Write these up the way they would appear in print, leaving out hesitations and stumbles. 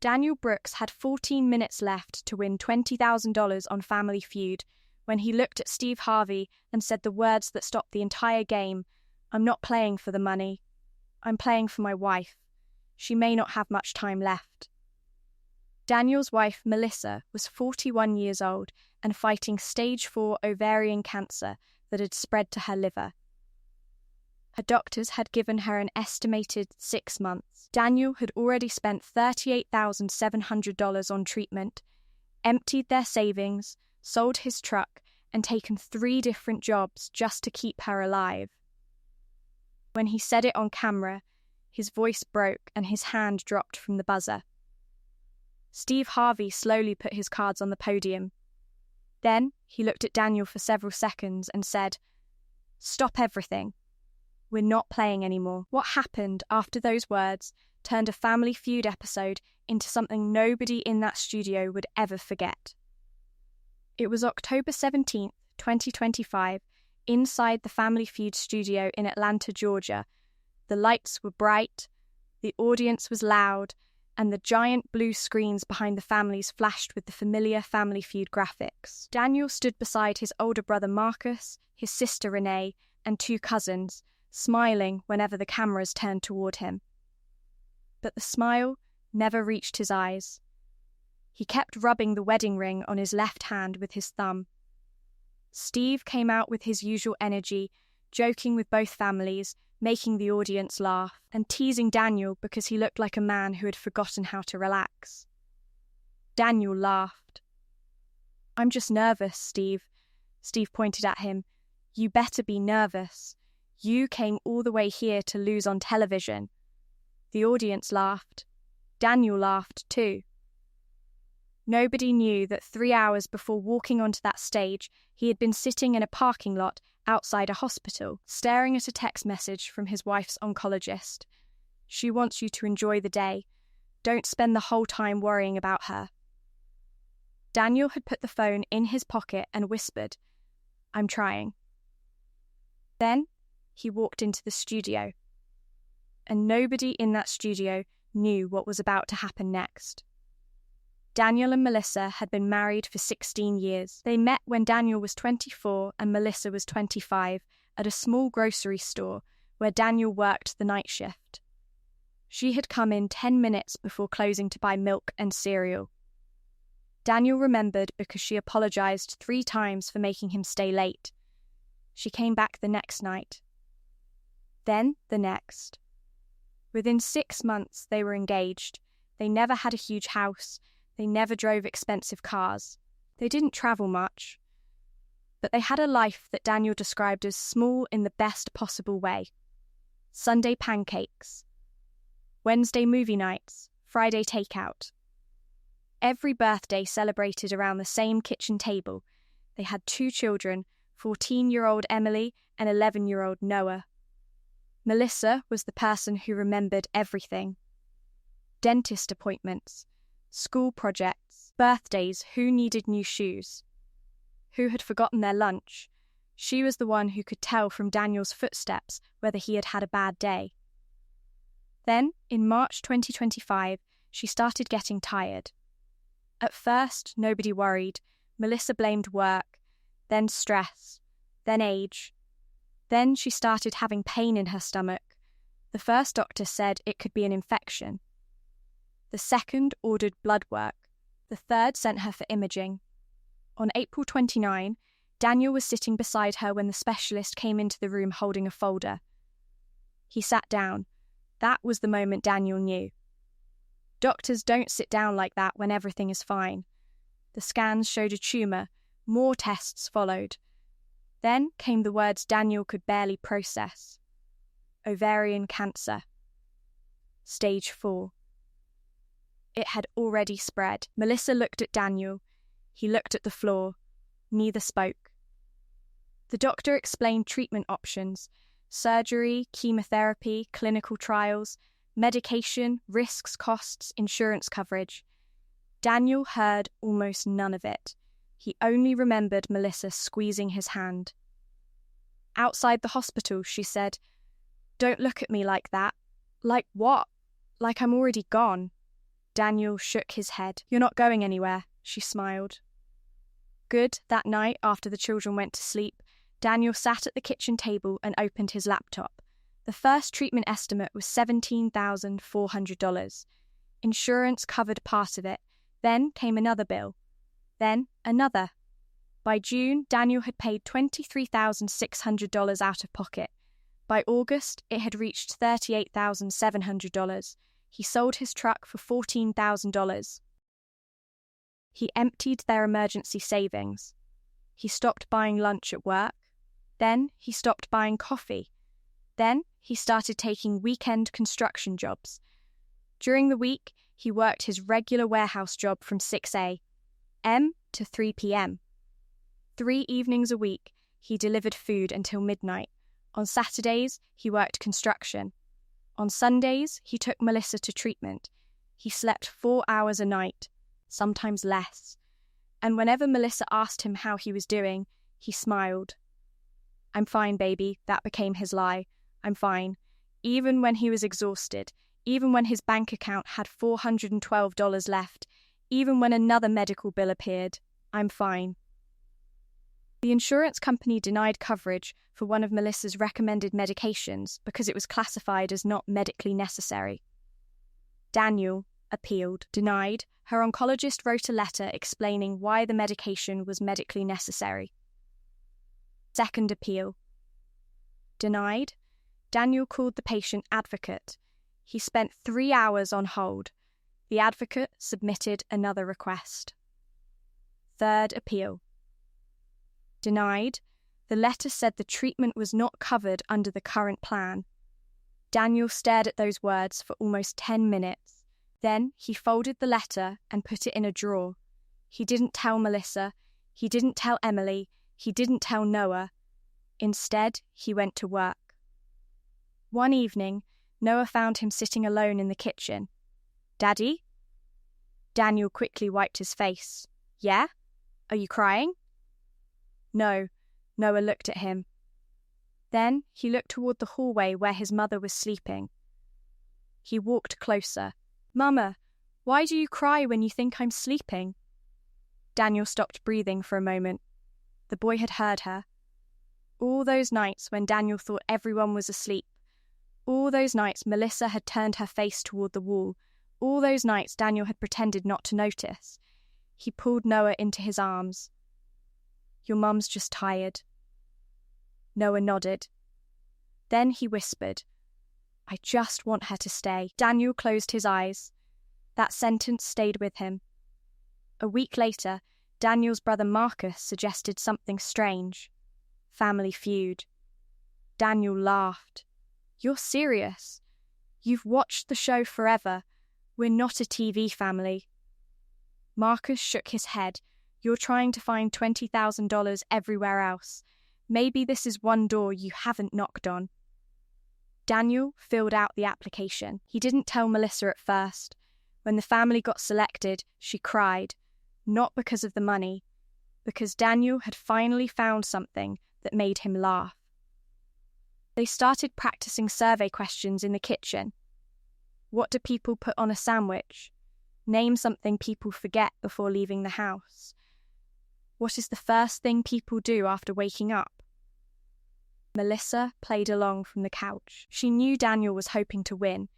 Daniel Brooks had 14 minutes left to win $20,000 on Family Feud when he looked at Steve Harvey and said the words that stopped the entire game. "I'm not playing for the money. I'm playing for my wife. She may not have much time left." Daniel's wife, Melissa, was 41 years old and fighting stage 4 ovarian cancer that had spread to her liver. Her doctors had given her an estimated 6 months. Daniel had already spent $38,700 on treatment, emptied their savings, sold his truck, and taken 3 different jobs just to keep her alive. When he said it on camera, his voice broke and his hand dropped from the buzzer. Steve Harvey slowly put his cards on the podium. Then he looked at Daniel for several seconds and said, "Stop everything. We're not playing anymore." What happened after those words turned a Family Feud episode into something nobody in that studio would ever forget. It was October 17th, 2025, inside the Family Feud studio in Atlanta, Georgia. The lights were bright, the audience was loud, and the giant blue screens behind the families flashed with the familiar Family Feud graphics. Daniel stood beside his older brother Marcus, his sister Renee, and 2 cousins, smiling whenever the cameras turned toward him. But the smile never reached his eyes. He kept rubbing the wedding ring on his left hand with his thumb. Steve came out with his usual energy, joking with both families, making the audience laugh, and teasing Daniel because he looked like a man who had forgotten how to relax. Daniel laughed. "I'm just nervous, Steve." Steve pointed at him. "You better be nervous. You came all the way here to lose on television." The audience laughed. Daniel laughed too. Nobody knew that 3 hours before walking onto that stage, he had been sitting in a parking lot outside a hospital, staring at a text message from his wife's oncologist. "She wants you to enjoy the day. Don't spend the whole time worrying about her." Daniel had put the phone in his pocket and whispered, "I'm trying." Then he walked into the studio. And nobody in that studio knew what was about to happen next. Daniel and Melissa had been married for 16 years. They met when Daniel was 24 and Melissa was 25 at a small grocery store where Daniel worked the night shift. She had come in 10 minutes before closing to buy milk and cereal. Daniel remembered because she apologized 3 times for making him stay late. She came back the next night. Then the next. Within 6 months, they were engaged. They never had a huge house. They never drove expensive cars. They didn't travel much. But they had a life that Daniel described as small in the best possible way. Sunday pancakes. Wednesday movie nights. Friday takeout. Every birthday celebrated around the same kitchen table. They had 2 children, 14-year-old Emily and 11-year-old Noah. Melissa was the person who remembered everything. Dentist appointments, school projects, birthdays, who needed new shoes, who had forgotten their lunch. She was the one who could tell from Daniel's footsteps whether he had had a bad day. Then, in March 2025, she started getting tired. At first, nobody worried. Melissa blamed work, then stress, then age. Then she started having pain in her stomach. The first doctor said it could be an infection. The second ordered blood work. The third sent her for imaging. On April 29, Daniel was sitting beside her when the specialist came into the room holding a folder. He sat down. That was the moment Daniel knew. Doctors don't sit down like that when everything is fine. The scans showed a tumour. More tests followed. Then came the words Daniel could barely process. Ovarian cancer. Stage 4. It had already spread. Melissa looked at Daniel. He looked at the floor. Neither spoke. The doctor explained treatment options: surgery, chemotherapy, clinical trials, medication, risks, costs, insurance coverage. Daniel heard almost none of it. He only remembered Melissa squeezing his hand. Outside the hospital, she said, "Don't look at me like that." "Like what?" "Like I'm already gone." Daniel shook his head. "You're not going anywhere," she smiled. Good. That night, after the children went to sleep, Daniel sat at the kitchen table and opened his laptop. The first treatment estimate was $17,400. Insurance covered part of it. Then came another bill. Then another. By June, Daniel had paid $23,600 out of pocket. By August, it had reached $38,700. He sold his truck for $14,000. He emptied their emergency savings. He stopped buying lunch at work. Then he stopped buying coffee. Then he started taking weekend construction jobs. During the week, he worked his regular warehouse job from 6 a.m. to 3 p.m. 3 evenings a week, he delivered food until midnight. On Saturdays, he worked construction. On Sundays, he took Melissa to treatment. He slept 4 hours a night, sometimes less. And whenever Melissa asked him how he was doing, he smiled. "I'm fine, baby," that became his lie. "I'm fine." Even when he was exhausted, even when his bank account had $412 left, even when another medical bill appeared, "I'm fine." The insurance company denied coverage for one of Melissa's recommended medications because it was classified as not medically necessary. Daniel appealed. Denied. Her oncologist wrote a letter explaining why the medication was medically necessary. Second appeal. Denied. Daniel called the patient advocate. He spent 3 hours on hold. The advocate submitted another request. Third appeal. Denied. The letter said the treatment was not covered under the current plan. Daniel stared at those words for almost 10 minutes. Then he folded the letter and put it in a drawer. He didn't tell Melissa. He didn't tell Emily. He didn't tell Noah. Instead, he went to work. One evening, Noah found him sitting alone in the kitchen. "Daddy?" Daniel quickly wiped his face. "Yeah? Are you crying?" "No." Noah looked at him. Then he looked toward the hallway where his mother was sleeping. He walked closer. "Mama, why do you cry when you think I'm sleeping?" Daniel stopped breathing for a moment. The boy had heard her. All those nights when Daniel thought everyone was asleep. All those nights Melissa had turned her face toward the wall. All those nights Daniel had pretended not to notice. He pulled Noah into his arms. "Your mum's just tired." Noah nodded. Then he whispered, "I just want her to stay." Daniel closed his eyes. That sentence stayed with him. A week later, Daniel's brother Marcus suggested something strange. Family Feud. Daniel laughed. "You're serious? You've watched the show forever. We're not a TV family." Marcus shook his head. "You're trying to find $20,000 everywhere else. Maybe this is one door you haven't knocked on." Daniel filled out the application. He didn't tell Melissa at first. When the family got selected, she cried. Not because of the money, because Daniel had finally found something that made him laugh. They started practicing survey questions in the kitchen. What do people put on a sandwich? Name something people forget before leaving the house. What is the first thing people do after waking up? Melissa played along from the couch. She knew Daniel was hoping to win.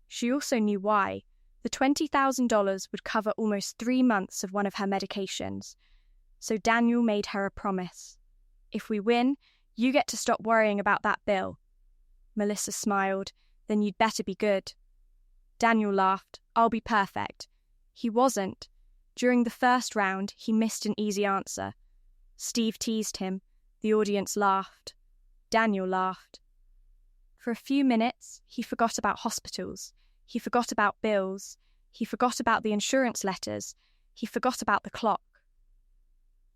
She also knew why. The $20,000 would cover almost 3 months of one of her medications. So Daniel made her a promise. "If we win, you get to stop worrying about that bill." Melissa smiled. "Then you'd better be good." Daniel laughed. "I'll be perfect." He wasn't. During the first round, he missed an easy answer. Steve teased him. The audience laughed. Daniel laughed. For a few minutes, he forgot about hospitals. He forgot about bills. He forgot about the insurance letters. He forgot about the clock.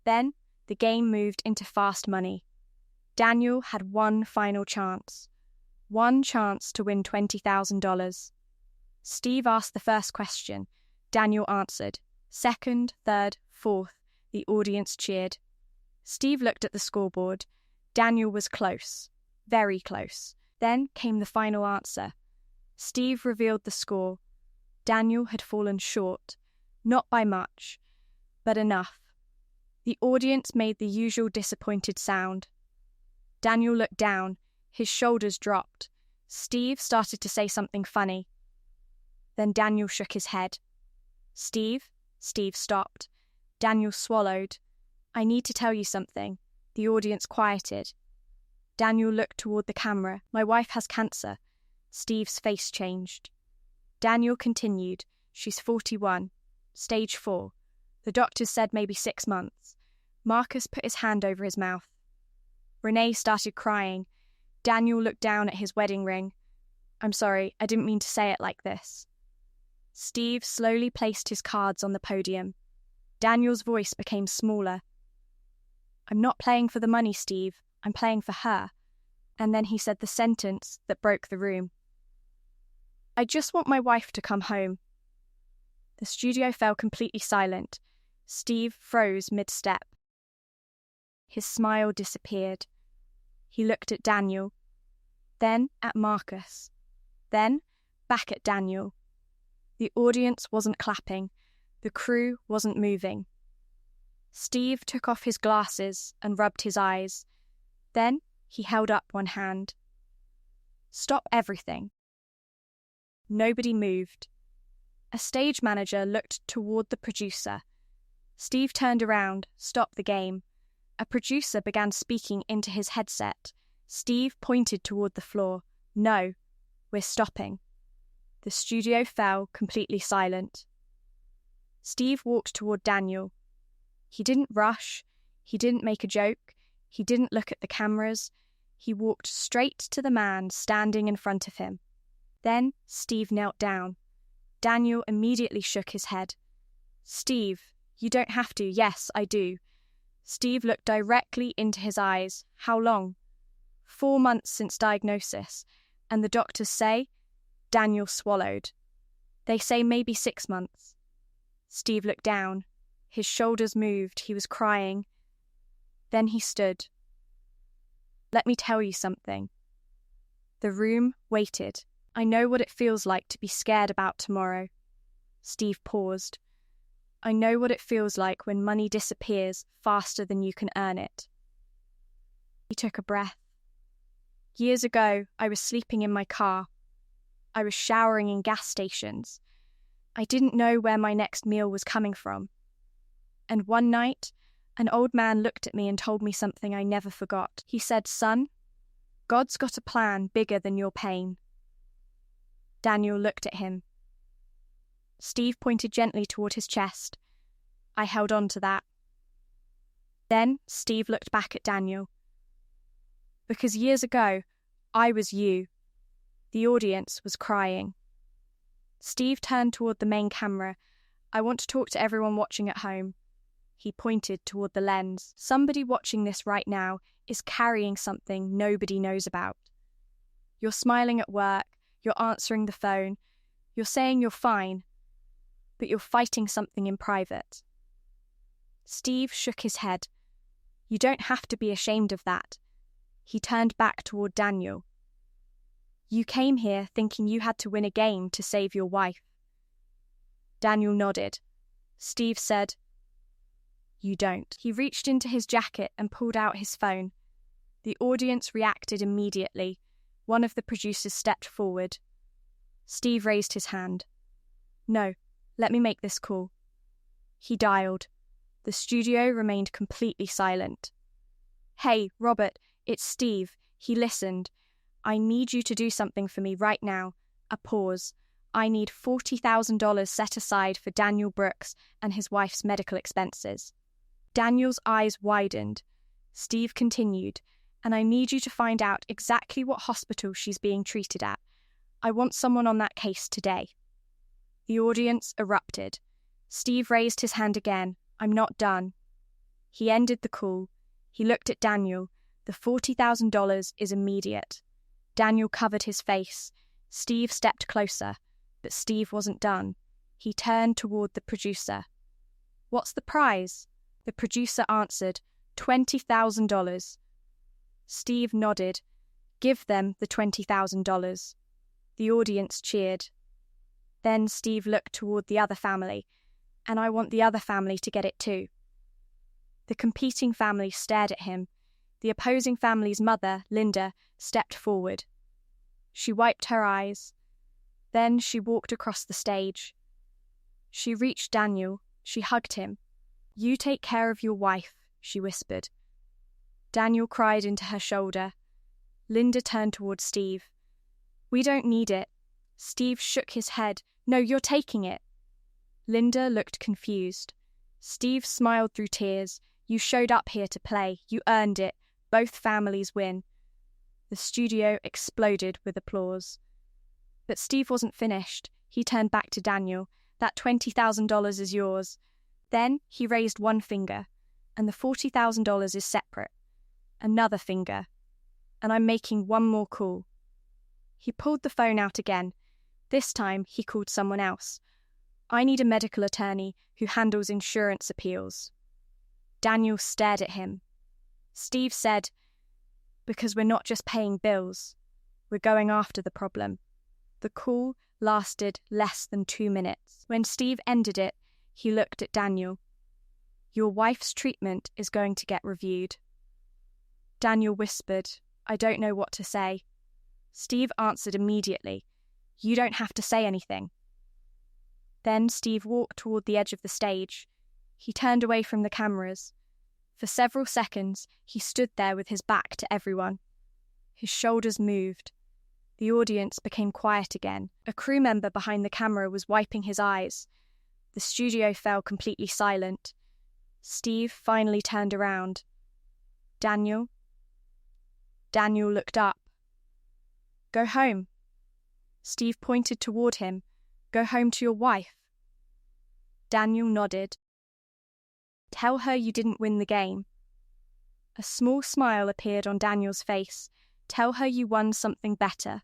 Then, the game moved into fast money. Daniel had one final chance. One chance to win $20,000. Steve asked the first question. Daniel answered. Second, third, fourth. The audience cheered. Steve looked at the scoreboard. Daniel was close. Very close. Then came the final answer. Steve revealed the score. Daniel had fallen short, not by much, but enough. The audience made the usual disappointed sound. Daniel looked down, his shoulders dropped. Steve started to say something funny. Then Daniel shook his head. Steve stopped. Daniel swallowed. I need to tell you something. The audience quieted. Daniel looked toward the camera. My wife has cancer. Steve's face changed. Daniel continued. She's 41. Stage 4. The doctors said maybe 6 months. Marcus put his hand over his mouth. Renee started crying. Daniel looked down at his wedding ring. I'm sorry, I didn't mean to say it like this. Steve slowly placed his cards on the podium. Daniel's voice became smaller. I'm not playing for the money, Steve. I'm playing for her. And then he said the sentence that broke the room. I just want my wife to come home. The studio fell completely silent. Steve froze mid-step. His smile disappeared. He looked at Daniel, then at Marcus, then back at Daniel. The audience wasn't clapping. The crew wasn't moving. Steve took off his glasses and rubbed his eyes. Then he held up one hand. Stop everything. Nobody moved. A stage manager looked toward the producer. Steve turned around, stopped the game. A producer began speaking into his headset. Steve pointed toward the floor. No, we're stopping. The studio fell completely silent. Steve walked toward Daniel. He didn't rush. He didn't make a joke. He didn't look at the cameras. He walked straight to the man standing in front of him. Then Steve knelt down. Daniel immediately shook his head. Steve, you don't have to. Yes, I do. Steve looked directly into his eyes. How long? 4 months since diagnosis. And the doctors say? Daniel swallowed. They say maybe 6 months. Steve looked down. His shoulders moved. He was crying. Then he stood. Let me tell you something. The room waited. I know what it feels like to be scared about tomorrow. Steve paused. I know what it feels like when money disappears faster than you can earn it. He took a breath. Years ago, I was sleeping in my car. I was showering in gas stations. I didn't know where my next meal was coming from. And one night, an old man looked at me and told me something I never forgot. He said, son, God's got a plan bigger than your pain. Daniel looked at him. Steve pointed gently toward his chest. I held on to that. Then Steve looked back at Daniel. Because years ago, I was you. The audience was crying. Steve turned toward the main camera. I want to talk to everyone watching at home. He pointed toward the lens. Somebody watching this right now is carrying something nobody knows about. You're smiling at work. You're answering the phone. You're saying you're fine. But you're fighting something in private. Steve shook his head. You don't have to be ashamed of that. He turned back toward Daniel. You came here thinking you had to win a game to save your wife. Daniel nodded. Steve said, You don't. He reached into his jacket and pulled out his phone. The audience reacted immediately. One of the producers stepped forward. Steve raised his hand. No, let me make this call. He dialed. The studio remained completely silent. Hey, Robert, it's Steve. He listened. I need you to do something for me right now. A pause. I need $40,000 set aside for Daniel Brooks and his wife's medical expenses. Daniel's eyes widened. Steve continued, and I need you to find out exactly what hospital she's being treated at. I want someone on that case today. The audience erupted. Steve raised his hand again. I'm not done. He ended the call. He looked at Daniel. The $40,000 is immediate. Daniel covered his face. Steve stepped closer, but Steve wasn't done. He turned toward the producer. What's the prize? The producer answered, $20,000. Steve nodded. Give them the $20,000. The audience cheered. Then Steve looked toward the other family, and I want the other family to get it too. The competing family stared at him. The opposing family's mother, Linda, stepped forward. She wiped her eyes. Then she walked across the stage. She reached Daniel. She hugged him. "You take care of your wife," she whispered. Daniel cried into her shoulder. Linda turned toward Steve. "We don't need it." Steve shook his head. "No, you're taking it." Linda looked confused. Steve smiled through tears. "You showed up here to play. You earned it. Both families win." The studio exploded with applause. But Steve wasn't finished. He turned back to Daniel. "That $20,000 is yours." Then he raised one finger. "And the $40,000 is separate." Another finger. "And I'm making one more call." He pulled the phone out again. This time he called someone else. "I need a medical attorney who handles insurance appeals." Daniel stared at him. Steve said, "Because we're not just paying bills. We're going after the problem." The call lasted less than 2 minutes. When Steve ended it, he looked at Daniel. "Your wife's treatment is going to get reviewed." Daniel whispered, "I don't know what to say." Steve answered immediately, "You don't have to say anything." Then Steve walked toward the edge of the stage. He turned away from the cameras. For several seconds, he stood there with his back to everyone. His shoulders moved. The audience became quiet again. A crew member behind the camera was wiping his eyes. The studio fell completely silent. Steve finally turned around. "Daniel?" Daniel looked up. "Go home." Steve pointed toward him. "Go home to your wife." Daniel nodded. "Tell her you didn't win the game." A small smile appeared on Daniel's face. "Tell her you won something better."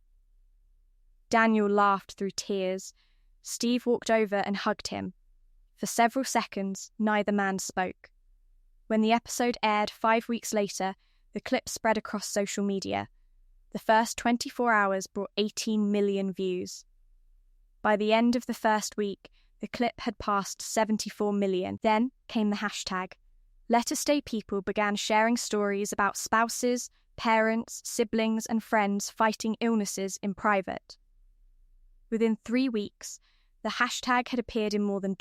Daniel laughed through tears. Steve walked over and hugged him. For several seconds, neither man spoke. When the episode aired 5 weeks later, the clip spread across social media. The first 24 hours brought 18 million views. By the end of the first week, the clip had passed 74 million. Then came the hashtag. Letter Stay people began sharing stories about spouses, parents, siblings, and friends fighting illnesses in private. Within 3 weeks, the hashtag had appeared in more than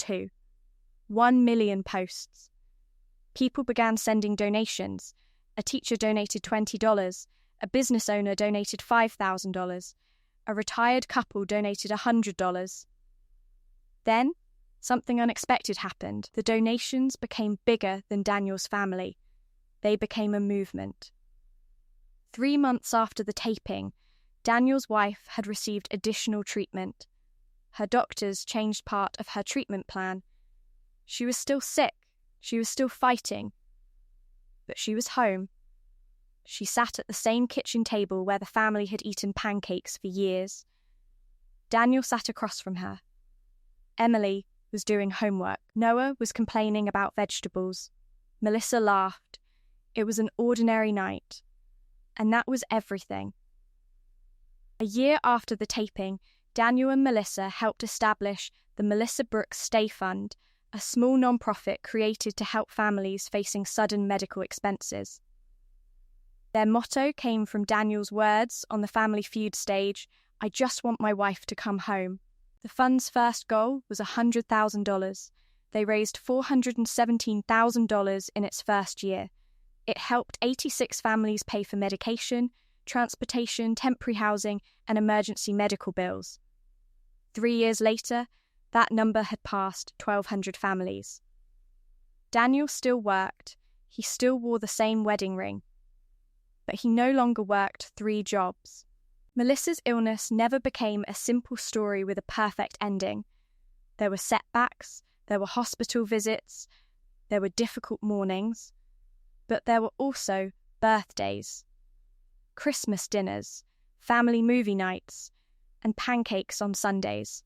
1 million posts. People began sending donations. A teacher donated $20, a business owner donated $5,000, a retired couple donated $100. Then, something unexpected happened. The donations became bigger than Daniel's family. They became a movement. 3 months after the taping, Daniel's wife had received additional treatment. Her doctors changed part of her treatment plan. She was still sick. She was still fighting. But she was home. She sat at the same kitchen table where the family had eaten pancakes for years. Daniel sat across from her. Emily was doing homework. Noah was complaining about vegetables. Melissa laughed. It was an ordinary night. And that was everything. A year after the taping, Daniel and Melissa helped establish the Melissa Brooks Stay Fund, a small nonprofit created to help families facing sudden medical expenses. Their motto came from Daniel's words on the Family Feud stage, "I just want my wife to come home." The fund's first goal was $100,000. They raised $417,000 in its first year. It helped 86 families pay for medication, transportation, temporary housing, and emergency medical bills. 3 years later, that number had passed 1,200 families. Daniel still worked. He still wore the same wedding ring. But he no longer worked 3 jobs. Melissa's illness never became a simple story with a perfect ending. There were setbacks, there were hospital visits, there were difficult mornings, but there were also birthdays, Christmas dinners, family movie nights, and pancakes on Sundays.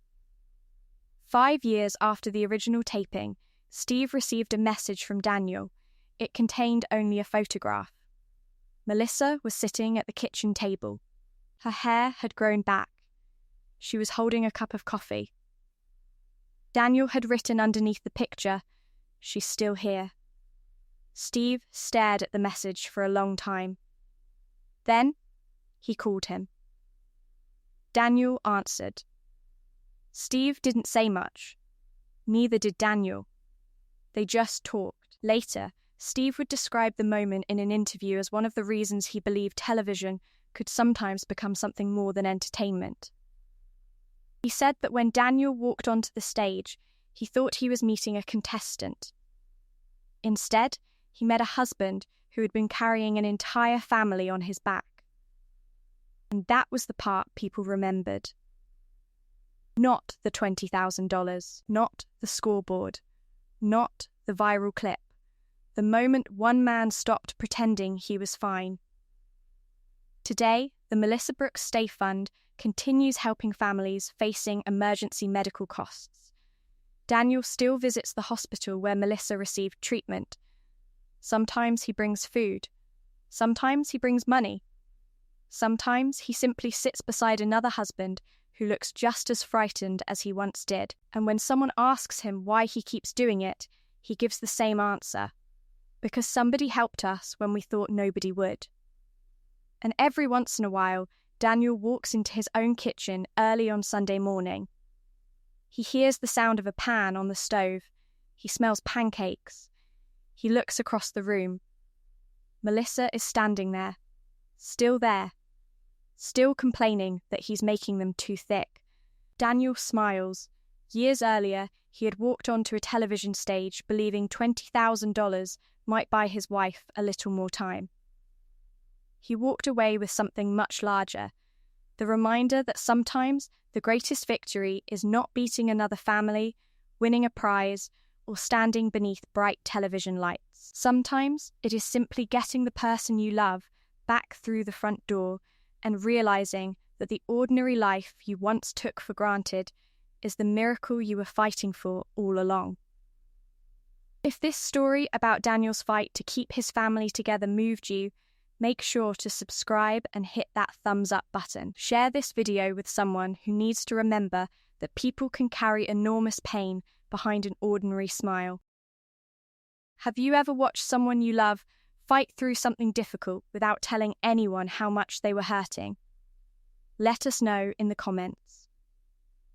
5 years after the original taping, Steve received a message from Daniel. It contained only a photograph. Melissa was sitting at the kitchen table. Her hair had grown back. She was holding a cup of coffee. Daniel had written underneath the picture, "She's still here." Steve stared at the message for a long time. Then, he called him. Daniel answered. Steve didn't say much. Neither did Daniel. They just talked. Later, Steve would describe the moment in an interview as one of the reasons he believed television could sometimes become something more than entertainment. He said that when Daniel walked onto the stage, he thought he was meeting a contestant. Instead, he met a husband who had been carrying an entire family on his back. And that was the part people remembered. Not the $20,000, not the scoreboard, not the viral clip. The moment one man stopped pretending he was fine. Today, the Melissa Brooks Stay Fund continues helping families facing emergency medical costs. Daniel still visits the hospital where Melissa received treatment. Sometimes he brings food. Sometimes he brings money. Sometimes he simply sits beside another husband who looks just as frightened as he once did. And when someone asks him why he keeps doing it, he gives the same answer. Because somebody helped us when we thought nobody would. And every once in a while, Daniel walks into his own kitchen early on Sunday morning. He hears the sound of a pan on the stove. He smells pancakes. He looks across the room. Melissa is standing there, still complaining that he's making them too thick. Daniel smiles. Years earlier, he had walked onto a television stage believing $20,000 might buy his wife a little more time. He walked away with something much larger, the reminder that sometimes the greatest victory is not beating another family, winning a prize, or standing beneath bright television lights. Sometimes it is simply getting the person you love back through the front door and realizing that the ordinary life you once took for granted is the miracle you were fighting for all along. If this story about Daniel's fight to keep his family together moved you, make sure to subscribe and hit that thumbs up button. Share this video with someone who needs to remember that people can carry enormous pain behind an ordinary smile. Have you ever watched someone you love fight through something difficult without telling anyone how much they were hurting? Let us know in the comments.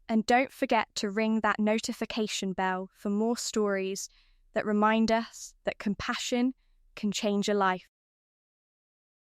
And don't forget to ring that notification bell for more stories that remind us that compassion can change a life.